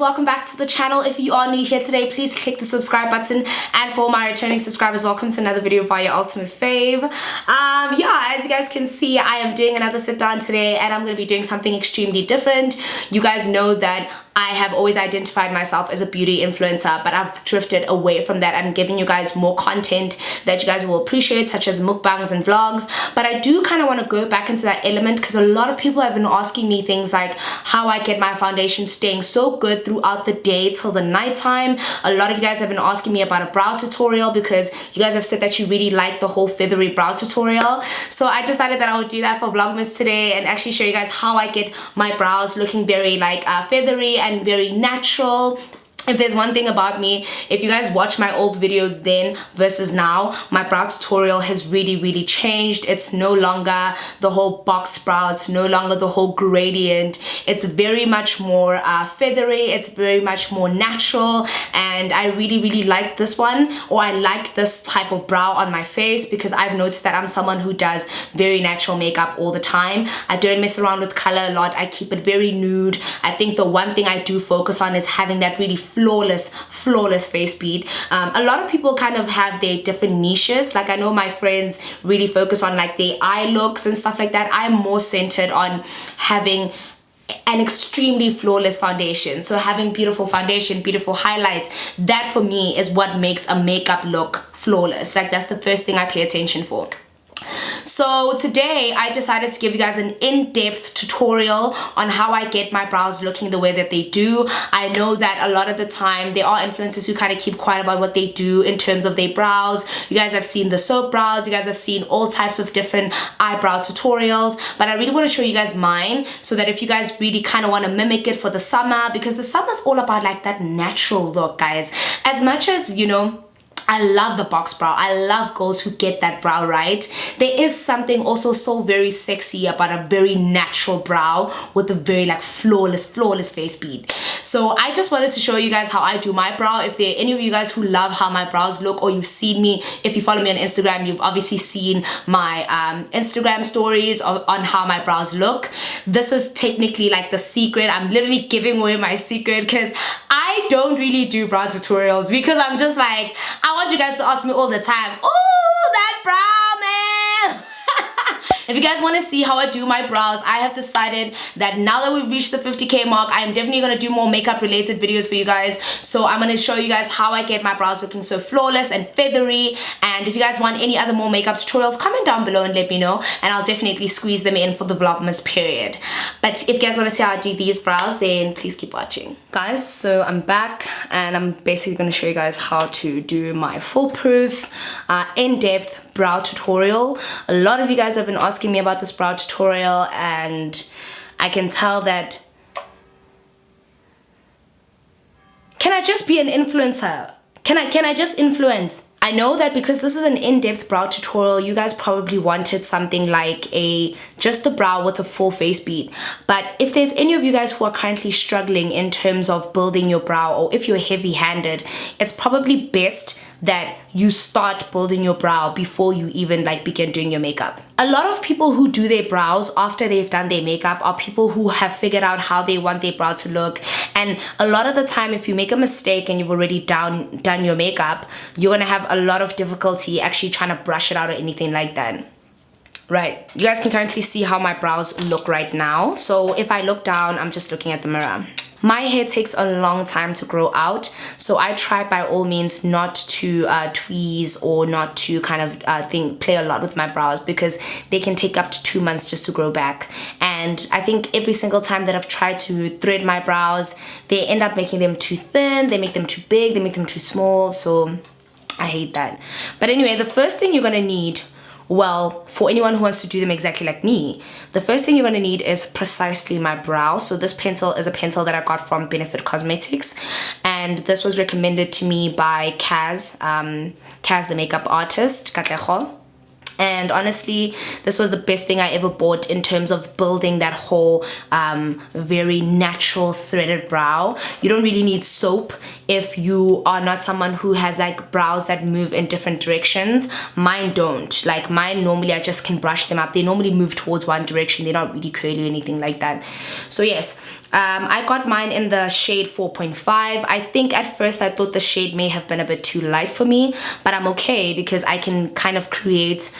welcome back to the channel. If you are new here today, please click the subscribe button, and for my returning subscribers, welcome to another video by your ultimate fave. Yeah, as you guys can see, I am doing another sit down today, and I'm going to be doing something extremely different. You guys know that I have always identified myself as a beauty influencer, but I've drifted away from that and giving you guys more content that you guys will appreciate, such as mukbangs and vlogs. But I do kind of want to go back into that element because a lot of people have been asking me things like how I get my foundation staying so good throughout the day till the nighttime. A lot of you guys have been asking me about a brow tutorial because you guys have said that you really like the whole feathery brow tutorial. So I decided that I would do that for Vlogmas today and actually show you guys how I get my brows looking very like feathery and very natural. If there's one thing about me, if you guys watch my old videos then versus now, my brow tutorial has really changed. It's no longer the whole box brow, it's no longer the whole gradient. It's very much more feathery, it's very much more natural, and I really like this one, or I like this type of brow on my face because I've noticed that I'm someone who does very natural makeup all the time. I don't mess around with color a lot, I keep it very nude. I think the one thing I do focus on is having that really flawless face beat. A lot of people kind of have their different niches. Like I know my friends really focus on like their eye looks and stuff like that. I'm more centered on having an extremely flawless foundation. So having beautiful foundation, beautiful highlights, that for me is what makes a makeup look flawless. Like that's the first thing I pay attention for. So today I decided to give you guys an in-depth tutorial on how I get my brows looking the way that they do. I know that a lot of the time there are influencers who kind of keep quiet about what they do in terms of their brows. You guys have seen the soap brows, you guys have seen all types of different eyebrow tutorials, but I really want to show you guys mine so that if you guys really kind of want to mimic it for the summer, because the summer's all about like that natural look, guys. As much as, you know, I love the box brow. I love girls who get that brow right. There is something also so very sexy about a very natural brow with a very like flawless face beat. So I just wanted to show you guys how I do my brow. If there are any of you guys who love how my brows look, or you've seen me, if you follow me on Instagram, you've obviously seen my Instagram stories on how my brows look. This is technically like the secret. I'm literally giving away my secret because I don't really do brow tutorials because I'm just like, I want you guys to ask me all the time, oh, that brow, man. If you guys want to see how I do my brows, I have decided that now that we've reached the 50k mark, I'm definitely going to do more makeup related videos for you guys. So I'm going to show you guys how I get my brows looking so flawless and feathery. And if you guys want any other more makeup tutorials, comment down below and let me know, and I'll definitely squeeze them in for the Vlogmas period. But if you guys want to see how I do these brows, then please keep watching. Guys, so I'm back and I'm basically going to show you guys how to do my foolproof, in-depth brow tutorial. A lot of you guys have been asking me about this brow tutorial, and I can tell that, can I just be an influencer? Can I just influence? I know that because this is an in-depth brow tutorial, you guys probably wanted something like just the brow with a full face beat. But if there's any of you guys who are currently struggling in terms of building your brow, or if you're heavy-handed, it's probably best that you start building your brow before you even like begin doing your makeup. A lot of people who do their brows after they've done their makeup are people who have figured out how they want their brow to look, and a lot of the time if you make a mistake and you've already done your makeup, you're gonna have a lot of difficulty actually trying to brush it out or anything like that. Right, you guys can currently see how my brows look right now. So if I look down, I'm just looking at the mirror. My hair takes a long time to grow out, so I try by all means not to tweeze or not to kind of play a lot with my brows, because they can take up to 2 months just to grow back. And I think every single time that I've tried to thread my brows, they end up making them too thin, they make them too big, they make them too small, so I hate that. But anyway, the first thing you're gonna need, well, for anyone who wants to do them exactly like me, the first thing you're going to need is precisely my brow. So this pencil is a pencil that I got from Benefit Cosmetics, and this was recommended to me by Kaz, Kaz the makeup artist, Katlego. And honestly, this was the best thing I ever bought in terms of building that whole very natural threaded brow. You don't really need soap if you are not someone who has like brows that move in different directions. Mine don't. Like mine, normally I just can brush them up. They normally move towards one direction. They're not really curly or anything like that. So yes, I got mine in the shade 4.5. I think at first I thought the shade may have been a bit too light for me, but I'm okay because I can kind of create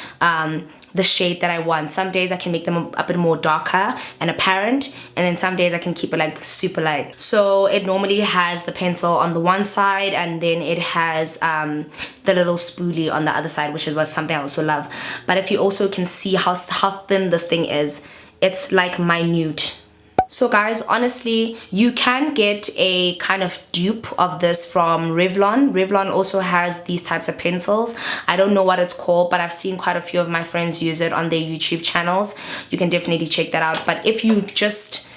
the shade that I want. Some days I can make them a bit more darker and apparent, and then some days I can keep it like super light. So it normally has the pencil on the one side, and then it has the little spoolie on the other side, which is something I also love. But if you also can see how thin this thing is, it's like minute. So guys, honestly, you can get a kind of dupe of this from Revlon. Revlon also has these types of pencils. I don't know what it's called, but I've seen quite a few of my friends use it on their YouTube channels. You can definitely check that out. But if you just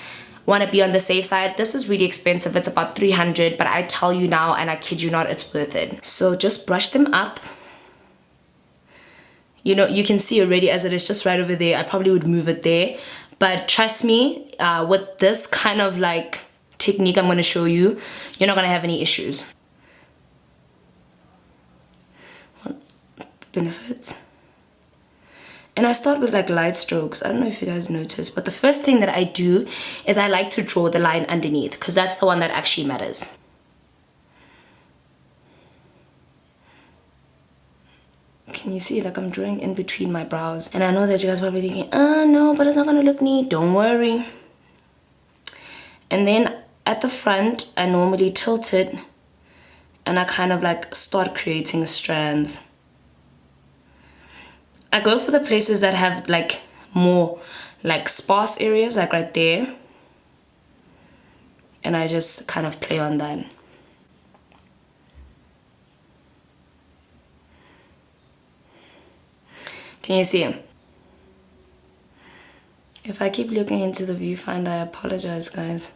want to be on the safe side, this is really expensive. It's about 300, but I tell you now, and I kid you not, it's worth it. So just brush them up. You know, you can see already as it is just right over there. I probably would move it there. But trust me, with this kind of like technique I'm going to show you, you're not going to have any issues. What benefits? And I start with like light strokes. I don't know if you guys noticed, but the first thing that I do is I like to draw the line underneath, because that's the one that actually matters. Can you see, like, I'm drawing in between my brows? And I know that you guys are probably thinking, oh no, but it's not gonna look neat. Don't worry. And then at the front, I normally tilt it and I kind of like start creating strands. I go for the places that have like more like sparse areas, like right there. And I just kind of play on that. Can you see? If I keep looking into the viewfinder, I apologize, guys.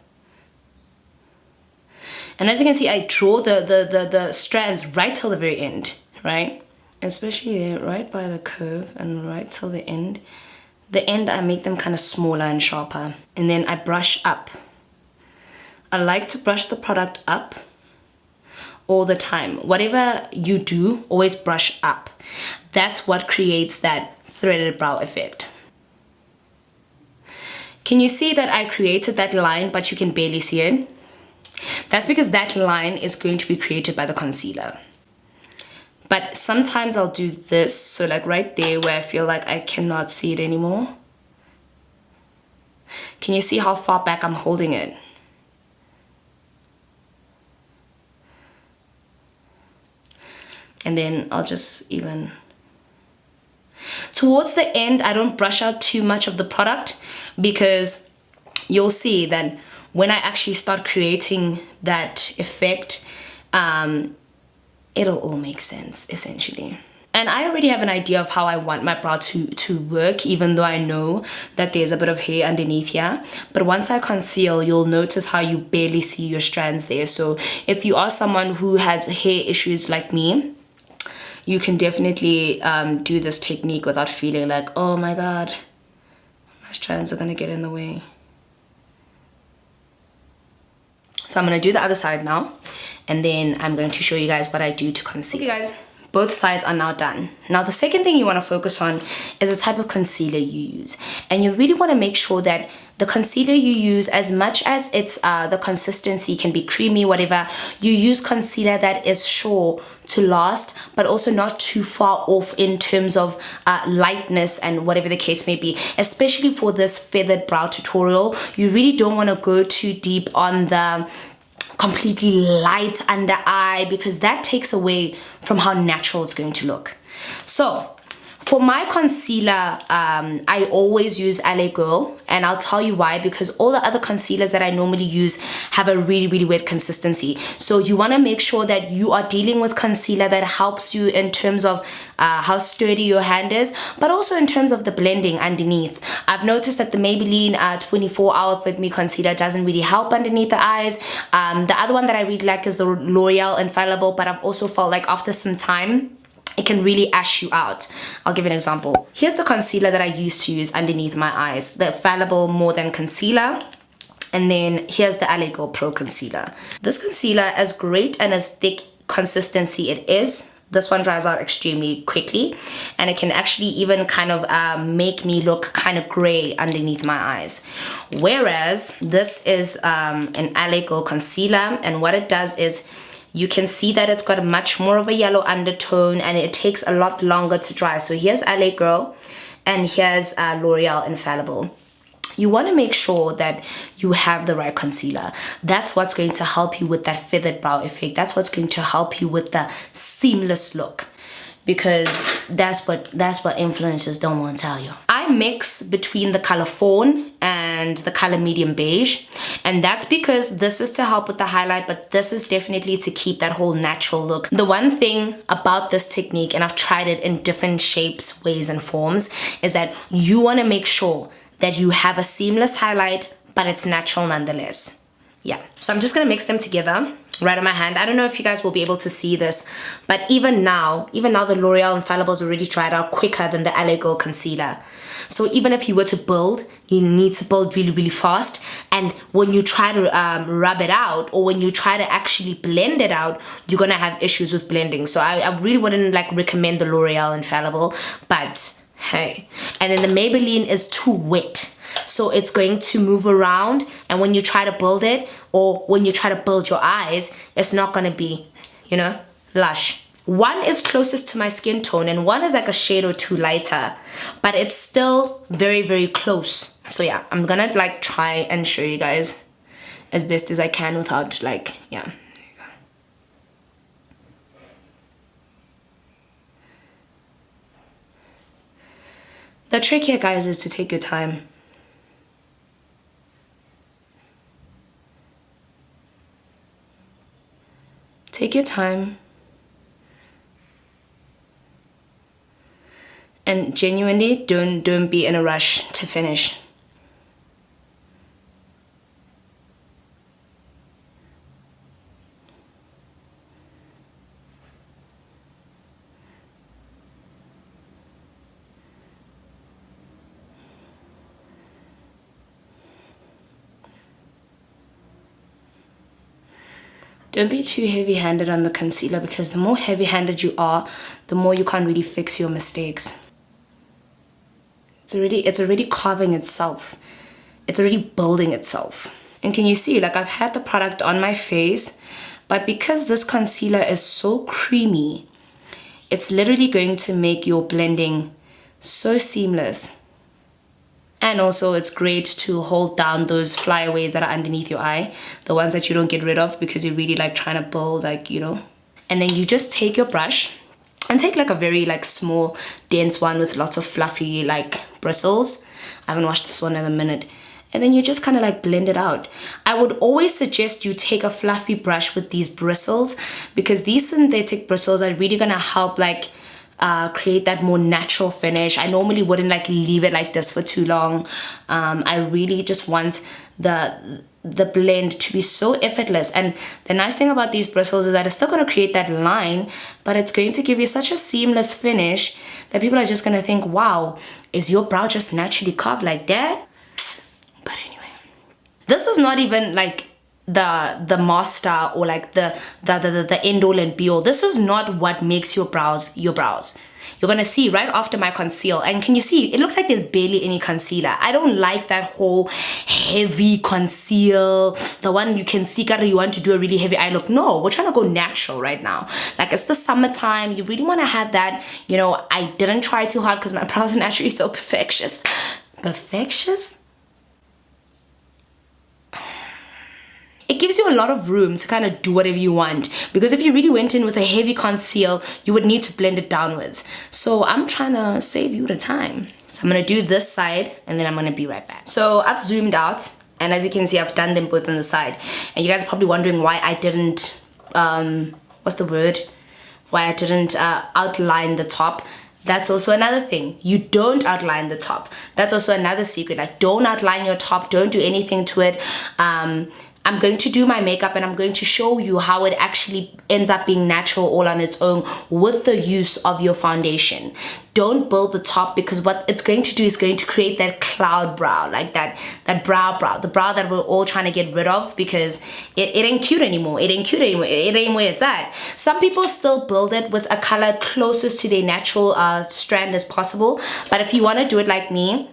And as you can see, I draw the strands right till the very end, right? Especially there, right by the curve and right till the end. The end, I make them kind of smaller and sharper. And then I brush up. I like to brush the product up all the time. Whatever you do, always brush up. That's what creates that threaded brow effect. Can you see that I created that line, but you can barely see it? That's because that line is going to be created by the concealer. But sometimes I'll do this, so like right there where I feel like I cannot see it anymore. Can you see how far back I'm holding it? And then I'll just even... Towards the end, I don't brush out too much of the product, because you'll see that when I actually start creating that effect, it'll all make sense, essentially. And I already have an idea of how I want my brow to work, even though I know that there's a bit of hair underneath here. But once I conceal, you'll notice how you barely see your strands there. So if you are someone who has hair issues like me, you can definitely do this technique without feeling like, oh my god, my strands are gonna get in the way. So I'm gonna do the other side now, and then I'm going to show you guys what I do to conceal. Okay guys, both sides are now done. Now the second thing you want to focus on is the type of concealer you use. And you really want to make sure that the concealer you use, as much as it's the consistency can be creamy, whatever, you use concealer that is sure to last, but also not too far off in terms of lightness and whatever the case may be. Especially for this feathered brow tutorial, you really don't want to go too deep on the completely light under eye, because that takes away from how natural it's going to look. So for my concealer, I always use Eyebrow, and I'll tell you why, because all the other concealers that I normally use have a really wet consistency. So you want to make sure that you are dealing with concealer that helps you in terms of how sturdy your hand is, but also in terms of the blending underneath. I've noticed that the Maybelline 24-Hour Fit Me concealer doesn't really help underneath the eyes. The other one that I really like is the L'Oreal Infallible, but I've also felt like after some time, it can really ash you out. I'll give you an example. Here's the concealer that I used to use underneath my eyes, the Infallible More Than Concealer. And then here's the Eyebrow Pro Concealer. This concealer, as great and as thick consistency it is, This one dries out extremely quickly, and it can actually even kind of make me look kind of gray underneath my eyes. Whereas this is an LA Girl concealer, and what it does is you can see that it's got a much more of a yellow undertone, and it takes a lot longer to dry. So here's LA Girl, and here's L'Oreal Infallible. You want to make sure that you have the right concealer. That's what's going to help you with that feathered brow effect. That's what's going to help you with the seamless look, because that's what influencers don't want to tell you. I mix between the color fawn and the color medium beige, and that's because this is to help with the highlight, but this is definitely to keep that whole natural look. The one thing about this technique, and I've tried it in different shapes, ways, and forms, is that you want to make sure that you have a seamless highlight, but it's natural nonetheless. Yeah, so I'm just gonna mix them together right on my hand. I don't know if you guys will be able to see this, but even now the L'Oreal Infallible is already dried out quicker than the LA Girl concealer. So even if you were to build, you need to build really, really fast. And when you try to rub it out, or when you try to actually blend it out, you're gonna have issues with blending. So I really wouldn't like recommend the L'Oreal Infallible, but hey. And then the Maybelline is too wet, so it's going to move around, and when you try to build it, or when you try to build your eyes, it's not gonna be, you know, lush. One is closest to my skin tone, and one is like a shade or two lighter, but it's still very, very close. So yeah, I'm gonna like try and show you guys as best as I can without like, yeah. The trick here, guys, is to take your time. Take your time. And genuinely, don't be in a rush to finish. Don't be too heavy-handed on the concealer, because the more heavy-handed you are, the more you can't really fix your mistakes. It's already carving itself. It's already building itself. And can you see, like, I've had the product on my face, but because this concealer is so creamy, it's literally going to make your blending so seamless. And also it's great to hold down those flyaways that are underneath your eye, the ones that you don't get rid of because you're really like trying to build, like, you know. And then you just take your brush and take like a very like small dense one with lots of fluffy like bristles. I haven't washed this one in a minute. And then you just kind of like blend it out. I would always suggest you take a fluffy brush with these bristles, because these synthetic bristles are really gonna help like create that more natural finish. I normally wouldn't like leave it like this for too long. I really just want the blend to be so effortless. And the nice thing about these bristles is that it's still going to create that line, but it's going to give you such a seamless finish that people are just going to think, wow, is your brow just naturally carved like that? But anyway, this is not even like the master or like the end all and be all. This is not what makes your brows your brows. You're gonna see right after my conceal, and can you see it looks like there's barely any concealer. I don't like that whole heavy conceal, the one you can see you want to do a really heavy eye look. No, we're trying to go natural right now. Like, it's the summertime, you really want to have that, you know. I didn't try too hard because my brows are naturally so perfectious. It gives you a lot of room to kind of do whatever you want, because if you really went in with a heavy conceal, you would need to blend it downwards. So I'm trying to save you the time. So I'm going to do this side, and then I'm going to be right back. So I've zoomed out, and as you can see, I've done them both on the side. And you guys are probably wondering why I didn't, why I didn't outline the top. That's also another thing. You don't outline the top. That's also another secret. Like, don't outline your top. Don't do anything to it. I'm going to do my makeup and I'm going to show you how it actually ends up being natural all on its own with the use of your foundation. Don't build the top, because what it's going to do is going to create that cloud brow, like that brow, the brow that we're all trying to get rid of, because it ain't cute anymore. It ain't cute anymore. It ain't where it's at. Some people still build it with a color closest to their natural strand as possible, but if you want to do it like me,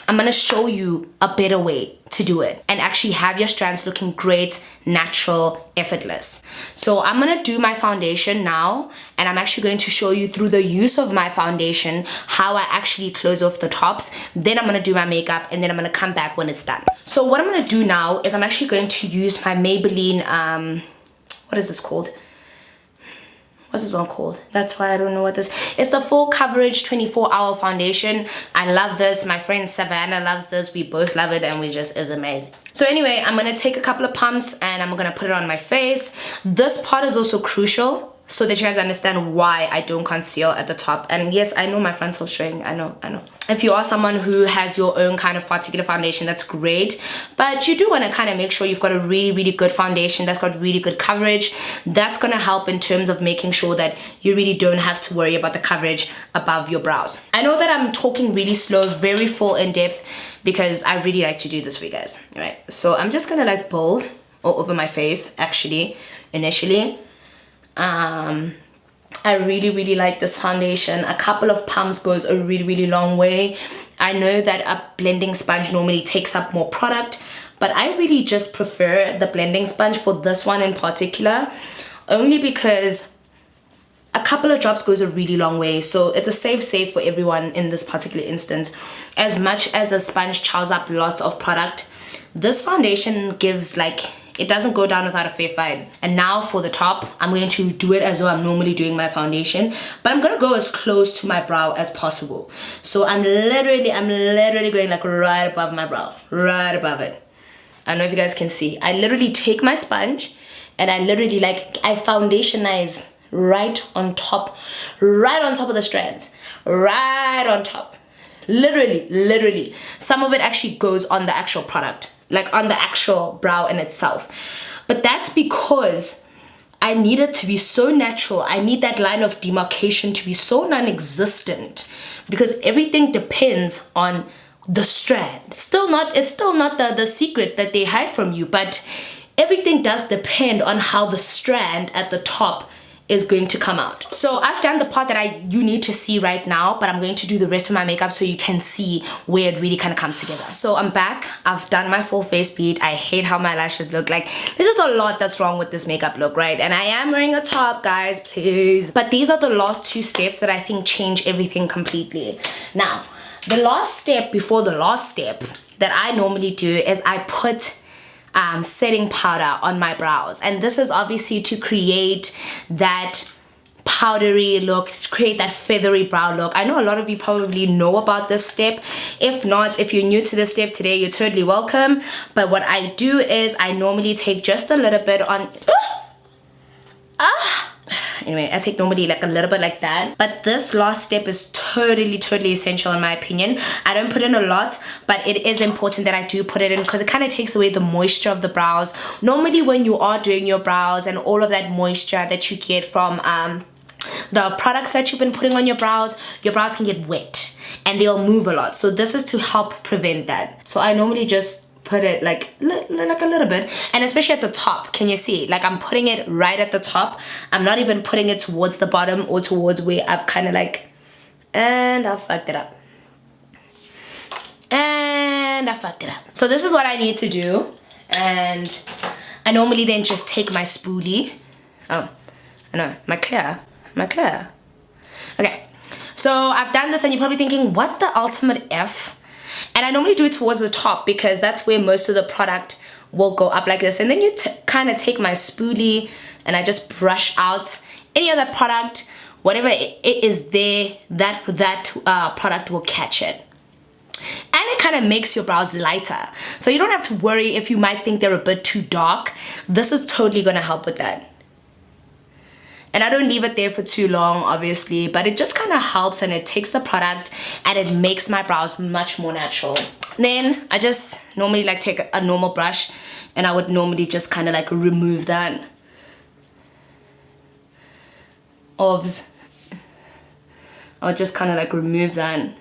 I'm going to show you a better way to do it and actually have your strands looking great, natural, effortless. So I'm going to do my foundation now, and I'm actually going to show you through the use of my foundation how I actually close off the tops. Then I'm going to do my makeup, and then I'm going to come back when it's done. So what I'm going to do now is I'm actually going to use my Maybelline, what is this called? What's this one called? That's why I don't know what this. It's the Full Coverage 24-Hour Foundation. I love this. My friend Savannah loves this. We both love it, and it's amazing. So anyway, I'm gonna take a couple of pumps and I'm gonna put it on my face. This part is also crucial, so that you guys understand why I don't conceal at the top. And yes, I know my front's still showing. I know. If you are someone who has your own kind of particular foundation, that's great. But you do want to kind of make sure you've got a really, really good foundation that's got really good coverage. That's going to help in terms of making sure that you really don't have to worry about the coverage above your brows. I know that I'm talking really slow, very full in depth, because I really like to do this for you guys. All right. So I'm just going to like build all over my face, actually, initially. I really like this foundation. A couple of pumps goes a really long way. I know that a blending sponge normally takes up more product, but I really just prefer the blending sponge for this one in particular, only because a couple of drops goes a really long way. So it's a safe for everyone in this particular instance. As much as a sponge chows up lots of product, this foundation gives like, it doesn't go down without a fair fight. And now for the top, I'm going to do it as though I'm normally doing my foundation, but I'm going to go as close to my brow as possible. So I'm literally going like right above my brow, right above it. I don't know if you guys can see. I literally take my sponge and I literally I foundationize right on top of the strands, right on top. Literally. Some of it actually goes on the actual product, like on the actual brow in itself. But that's because I need it to be so natural. I need that line of demarcation to be so non-existent, because everything depends on the strand. It's still not the secret that they hide from you, but everything does depend on how the strand at the top is going to come out. So I've done the part that you need to see right now, but I'm going to do the rest of my makeup so you can see where it really kind of comes together. So I'm back. I've done my full face beat. I hate how my lashes look. Like, there's just a lot that's wrong with this makeup look, right? And I am wearing a top, guys, please. But these are the last two steps that I think change everything completely. Now, the last step before the last step that I normally do is I put setting powder on my brows, and this is obviously to create that powdery look, create that feathery brow look. I know a lot of you probably know about this step. If not, if you're new to this step today, you're totally welcome. But what I do is I normally take just a little bit on anyway, I take normally like a little bit like that. But this last step is totally essential in my opinion. I don't put in a lot, but it is important that I do put it in, because it kind of takes away the moisture of the brows. Normally when you are doing your brows and all of that moisture that you get from the products that you've been putting on your brows can get wet and they'll move a lot. So this is to help prevent that. So I normally just put it like a little bit, and especially at the top. Can you see? Like, I'm putting it right at the top. I'm not even putting it towards the bottom or towards where I've kind of like, and I fucked it up. So this is what I need to do, and I normally then just take my spoolie. Oh, I know, my clear. Okay, so I've done this, and you're probably thinking, what the ultimate F? And I normally do it towards the top, because that's where most of the product will go up like this. And then you kind of take my spoolie and I just brush out any other product, whatever it is there, that product will catch it. And it kind of makes your brows lighter. So you don't have to worry if you might think they're a bit too dark. This is totally going to help with that. And I don't leave it there for too long, obviously, but it just kind of helps, and it takes the product and it makes my brows much more natural. Then I just normally like take a normal brush and I would normally just kind of like remove that I would just kind of like remove that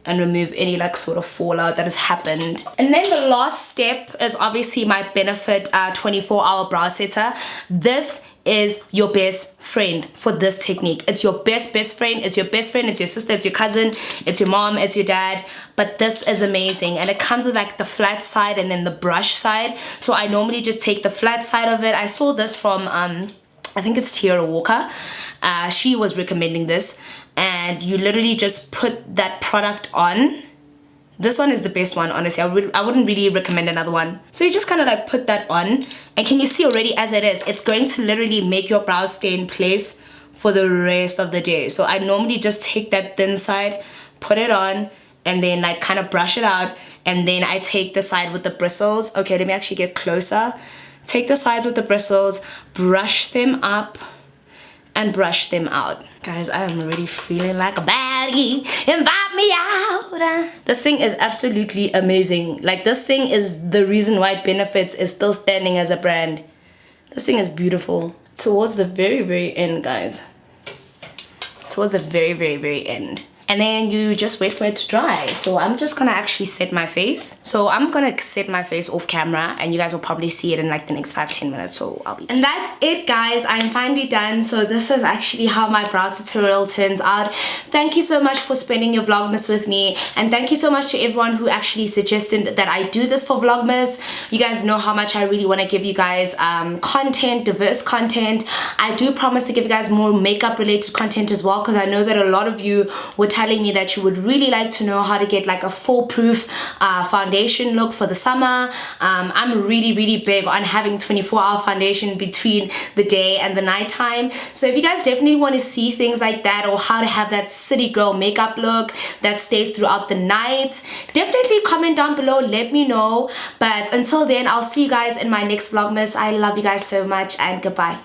and remove any like sort of fallout that has happened. And then the last step is obviously my Benefit 24-hour brow setter. This is your best friend for this technique. It's your best friend. It's your best friend, it's your sister, it's your cousin, it's your mom, it's your dad. But this is amazing, and it comes with like the flat side and then the brush side. So I normally just take the flat side of it. I saw this from I think it's Tiara Walker. She was recommending this, and you literally just put that product on. This one is the best one, honestly. I wouldn't really recommend another one. So you just kind of like put that on, and can you see already as it is, it's going to literally make your brows stay in place for the rest of the day. So I normally just take that thin side, put it on, and then like kind of brush it out, and then I take the side with the bristles. Okay, let me actually get closer. Take the sides with the bristles, brush them up, and brush them out. Guys, I am already feeling like a baddie. Invite me out. This thing is absolutely amazing. Like, this thing is the reason why Benefits is still standing as a brand. This thing is beautiful. Towards the very end, guys. Towards the very end. And then you just wait for it to dry. So I'm just gonna actually set my face. So I'm gonna set my face off camera, and you guys will probably see it in like the next 5-10 minutes. So I'll be. And that's it, guys. I'm finally done. So this is actually how my brow tutorial turns out. Thank you so much for spending your Vlogmas with me, and thank you so much to everyone who actually suggested that I do this for Vlogmas. You guys know how much I really want to give you guys content, diverse content. I do promise to give you guys more makeup related content as well, because I know that a lot of you would telling me that you would really like to know how to get like a foolproof foundation look for the summer. I'm really big on having 24-hour foundation between the day and the night time. So if you guys definitely want to see things like that, or how to have that city girl makeup look that stays throughout the night, definitely comment down below, let me know. But until then, I'll see you guys in my next Vlogmas. I love you guys so much, and goodbye.